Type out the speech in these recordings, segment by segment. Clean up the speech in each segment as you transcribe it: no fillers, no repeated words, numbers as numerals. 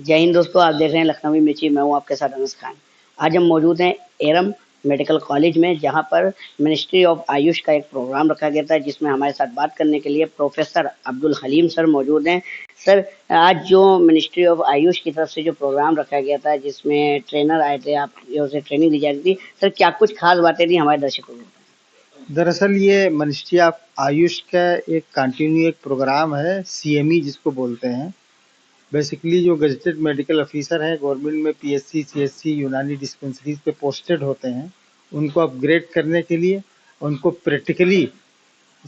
जय हिंद दोस्तों, आप देख रहे हैं लखनवी मिर्ची। मैं हूं आपके साथ अनस खान। आज हम मौजूद हैं एरम मेडिकल कॉलेज में, जहां पर मिनिस्ट्री ऑफ आयुष का एक प्रोग्राम रखा गया था, जिसमें हमारे साथ बात करने के लिए प्रोफेसर अब्दुल हलीम सर मौजूद हैं। सर, आज जो मिनिस्ट्री ऑफ आयुष की तरफ से जो प्रोग्राम रखा गया था, जिसमें ट्रेनर आए थे, आप उसे ट्रेनिंग दी जा रही थी, सर क्या कुछ खास बातें थी हमारे दर्शकों को? दरअसल ये मिनिस्ट्री ऑफ आयुष का एक कंटिन्यू एक प्रोग्राम है, सीएमई जिसको बोलते हैं। बेसिकली जो गजेटेड मेडिकल ऑफिसर हैं गवर्नमेंट में पीएससी, सीएससी, यूनानी डिस्पेंसरीज पे पोस्टेड होते हैं, उनको अपग्रेड करने के लिए, उनको प्रैक्टिकली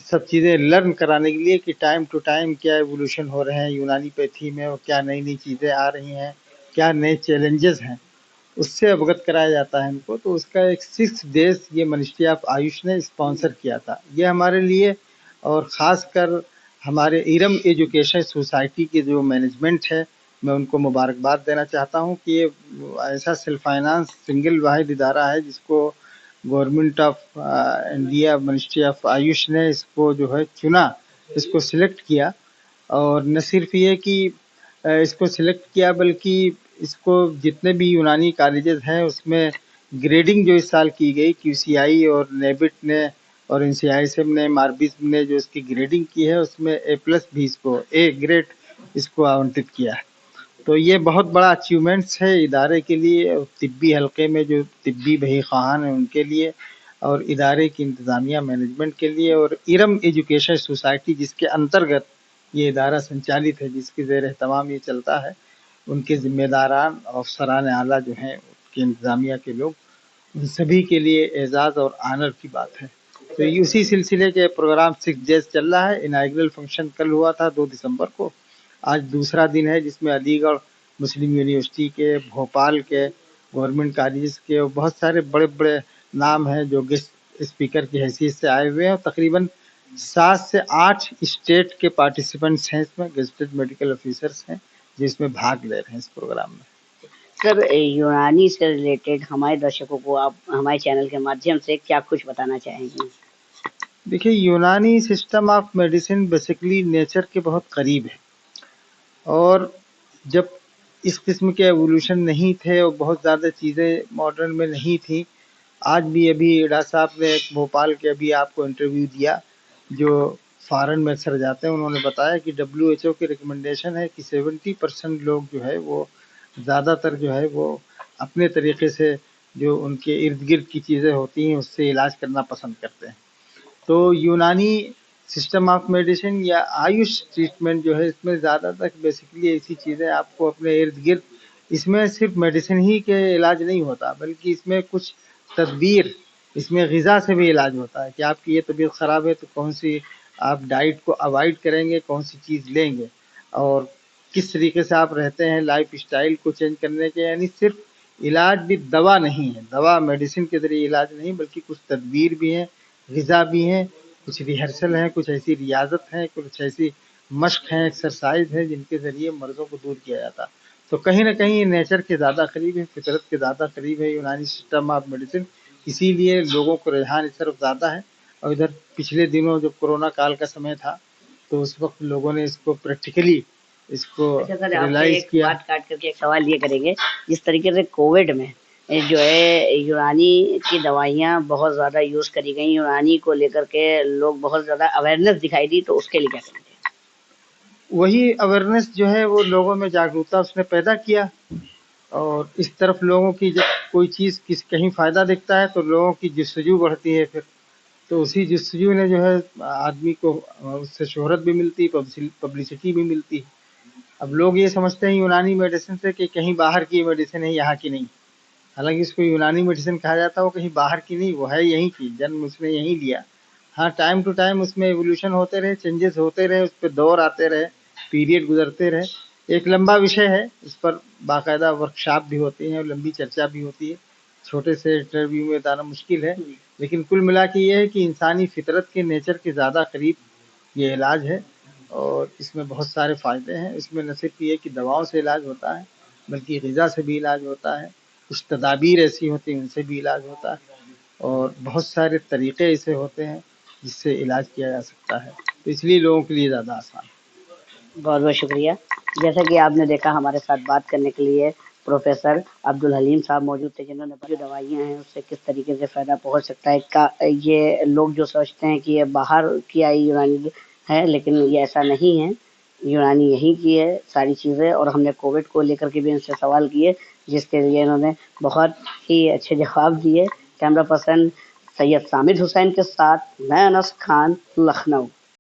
सब चीज़ें लर्न कराने के लिए कि टाइम टू टाइम क्या एवोल्यूशन हो रहे हैं यूनानी पैथी में और क्या नई नई चीज़ें आ रही हैं, क्या नए चैलेंजेस हैं, उससे अवगत कराया जाता है इनको। तो उसका एक 6 डेज ये मिनिस्ट्री ऑफ आयुष ने स्पॉन्सर किया था। ये हमारे लिए और ख़ासकर हमारे इरम एजुकेशन सोसाइटी के जो मैनेजमेंट है, मैं उनको मुबारकबाद देना चाहता हूँ कि ये ऐसा सेल्फ फाइनेंस सिंगल वाहिद इदारा है जिसको government of India ministry of Ayush ने इसको जो है चुना, इसको सिलेक्ट किया। और न सिर्फ ये कि इसको सिलेक्ट किया, बल्कि इसको जितने भी यूनानी कॉलेजेस हैं उसमें ग्रेडिंग जो इस साल की गई, क्यूसीआई और नेबिट ने और एनसीआईएसएम ने, मार्बिस ने जो इसकी ग्रेडिंग की है, उसमें A+ भी इसको ए ग्रेड इसको आवंटित किया है। तो ये बहुत बड़ा अचीवमेंट्स है इदारे के लिए, तिब्बी हलके में जो तिब्बी बही ख़वान हैं उनके लिए, और इदारे की इंतज़ामिया मैनेजमेंट के लिए, और इरम एजुकेशन सोसाइटी जिसके अंतर्गत ये इदारा संचालित है, जिसके ज़ेर एहतमाम ये चलता है, उनके ज़िम्मेदारान अफसरान आला जो हैं, उनके इंतज़ामिया के लोग, उन सभी के लिए एज़ाज़ और आनर की बात है। तो ये उसी सिलसिले के प्रोग्राम 6 डेज चल रहा है। इनाग्रल फंक्शन कल हुआ था 2 दिसंबर को, आज दूसरा दिन है जिसमें अलीगढ़ मुस्लिम यूनिवर्सिटी के, भोपाल के गवर्नमेंट कॉलेज के और बहुत सारे बड़े बड़े नाम हैं जो गेस्ट स्पीकर की हैसियत से आए हुए हैं। और तकरीबन 7 से 8 स्टेट के पार्टिसिपेंट्स हैं इसमें, गेस्टेड मेडिकल ऑफिसर्स हैं जिसमें भाग ले रहे हैं इस प्रोग्राम में। सर, यूनानी से रिलेटेड हमारे दर्शकों को आप हमारे चैनल के माध्यम से क्या कुछ बताना चाहेंगे? देखिए, यूनानी system of medicine basically nature के बहुत करीब है, और जब इस किस्म के एवोल्यूशन नहीं थे और बहुत ज़्यादा चीज़ें मॉडर्न में नहीं थी, आज भी अभी डा साहब ने भोपाल के अभी आपको इंटरव्यू दिया जो फॉरेन में अक्सर जाते हैं, उन्होंने बताया कि WHO की रिकमेंडेशन है कि 70% लोग जो है वो ज़्यादातर जो है वो अपने तरीके से जो उनके इर्द गिर्द की चीज़ें होती हैं उससे इलाज करना पसंद करते हैं। तो यूनानी सिस्टम ऑफ मेडिसिन या आयुष ट्रीटमेंट जो है, इसमें ज़्यादातर बेसिकली ऐसी चीज़ें आपको अपने इर्द गिर्द, इसमें सिर्फ मेडिसिन ही के इलाज नहीं होता, बल्कि इसमें कुछ तदबीर, इसमें ग़िज़ा से भी इलाज होता है कि आपकी ये तबीयत ख़राब है तो कौन सी आप डाइट को अवॉइड करेंगे, कौन सी चीज़ लेंगे, और किस तरीके से आप रहते हैं, लाइफ स्टाइल को चेंज करने के। यानी सिर्फ इलाज भी दवा नहीं है, दवा मेडिसिन के ज़रिए इलाज नहीं, बल्कि कुछ तदबीर भी हैं, ग़िज़ा भी हैं, कुछ रिहर्सल हैं, कुछ ऐसी रियाज़त हैं, कुछ ऐसी मश्क हैं, एक्सरसाइज है जिनके ज़रिए मर्ज़ों को दूर किया जाता। तो कहीं न कहीं ये नेचर के ज़्यादा करीब है, फितरत के ज़्यादा करीब है यूनानी सिस्टम ऑफ मेडिसिन, इसीलिए लोगों को रुझान इस तरफ ज़्यादा है। और इधर पिछले दिनों जब कोरोना काल का समय था, तो उस वक्त लोगों ने इसको प्रैक्टिकली इसको अच्छा सर, आपसे रियलाइज़ एक किया। बात काट करके एक सवाल ये करेंगे, जिस तरीके से कोविड में जो है यूनानी की दवाइयाँ बहुत ज़्यादा यूज़ करी गई, यूनानी को लेकर के लोग बहुत ज़्यादा अवेयरनेस दिखाई दी, तो उसके लिए क्या करेंगे? वही अवेयरनेस जो है वो लोगों में जागरूकता उसने पैदा किया, और इस तरफ लोगों की जब कोई चीज़ किस कहीं फ़ायदा दिखता है तो लोगों की जस्तजू बढ़ती है फिर। तो उसी जस्तजू ने जो है आदमी को उससे शोहरत भी मिलती, पब्लिसिटी भी मिलती। अब लोग ये समझते हैं यूनानी मेडिसिन से कि कहीं बाहर की मेडिसिन है, यहाँ की नहीं। हालांकि इसको यूनानी मेडिसिन कहा जाता है, वो कहीं बाहर की नहीं, वो है यहीं की, जन्म उसने यहीं लिया। हाँ, टाइम टू टाइम उसमें एवोल्यूशन होते रहे, चेंजेस होते रहे, उस पर दौर आते रहे, पीरियड गुजरते रहे। एक लंबा विषय है, इस पर बाकायदा वर्कशॉप भी होती हैं और लंबी चर्चा भी होती है, छोटे से इंटरव्यू में बताना मुश्किल है। लेकिन कुल मिला के ये है कि इंसानी फितरत के, नेचर के ज़्यादा करीब ये इलाज है, और इसमें बहुत सारे फ़ायदे हैं। इसमें न सिर्फ ये कि दवाओं से इलाज होता है, बल्कि ग़िज़ा से भी इलाज होता है, कुछ तदाबीर ऐसी होती हैं उनसे भी इलाज होता है, और बहुत सारे तरीक़े ऐसे होते हैं जिससे इलाज किया जा सकता है। तो इसलिए लोगों के लिए ज़्यादा आसान है। बहुत बहुत शुक्रिया। جیسا کہ آپ نے دیکھا ہمارے ساتھ بات کرنے کے لیے پروفیسر عبدالحلیم صاحب موجود تھے، جنہوں نے جو دوائیاں ہیں اس سے کس طریقے سے فائدہ پہنچ سکتا ہے. یہ لوگ جو سوچتے ہیں کہ یہ باہر کی آئی یونانی ہے، لیکن یہ ایسا نہیں ہے، یونانی یہیں کی ہے ساری چیزیں. اور ہم نے کووڈ کو لے کر کے بھی ان سے سوال کیے، جس کے لیے انہوں نے بہت ہی اچھے جواب دیے. کیمرہ پرسن سید سامد حسین کے ساتھ میں انس خان، لکھنؤ.